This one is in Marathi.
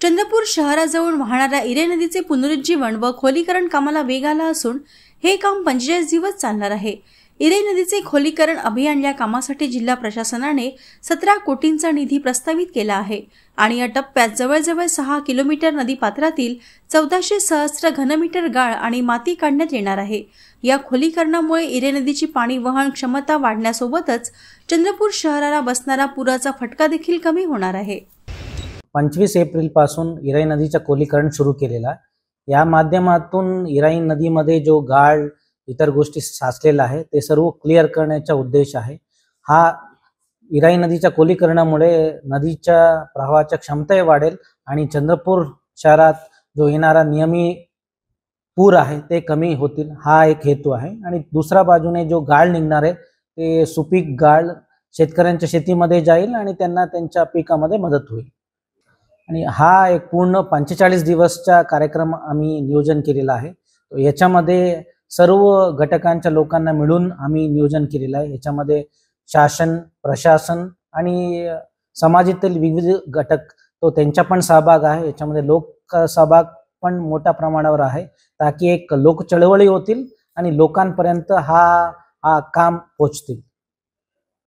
चंद्रपूर शहराजवळ वाहणाऱ्या इरे नदीचे पुनरुज्जीवन व खोलीकरण कामाला वेग आला असून हे काम 45 दिवस चालणार आहे। इरे नदीचे खोलीकरण अभियान या कामासाठी जिल्हा प्रशासनाने 17 कोटींचा निधी प्रस्तावित केला आहे आणि या टप्प्यात जवळजवळ 6 किलोमीटर नदी पात्रातील 1400 सहस्त्र घनमीटर गाळ आणि माती काढण्यात येणार आहे। या खोलीकरणामुळे इरे नदीची पाणी वहन क्षमता वाढण्यासोबतच चंद्रपूर शहराला बसणारा पुराचा फटका देखील कमी होणार आहे। 25 एप्रिल पासून इराई नदीचं खोलीकरण सुरू केलेला। या माध्यमातून इराई नदीमध्ये जो गाळ इतर गोष्टी साचलेला आहे ते सर्व क्लिअर करण्याचा उद्देश आहे। हा इराई नदीच्या खोलीकरणामुळे नदीच्या प्रवाहाची क्षमता वाढेल आणि चंद्रपूर शहरात जो येणारा नियमित पूर आहे ते कमी होतील, हा एक हेतू आहे। आणि दुसऱ्या बाजूने जो गाळ निघणार आहे ते सुपीक गाळ शेतकऱ्यांच्या शेतीमध्ये जाईल आणि त्यांना त्यांच्या पिकामध्ये मदत होईल। आणि हा एक पूर्ण 45 दिवसचा कार्यक्रम आम्ही नियोजन केलेला आहे। याच्यामध्ये सर्व घटकांच्या लोकांना मिळून आम्ही नियोजन केलेलं आहे। याच्यामध्ये शासन, प्रशासन आणि समाजातील विविध घटक तो त्यांचा पण सहभाग आहे। याच्यामध्ये लोक सहभाग पण मोठ्या प्रमाणावर आहे, ताकी एक लोक चळवळी होतील आणि लोकांपर्यंत हा काम पोहोचतील।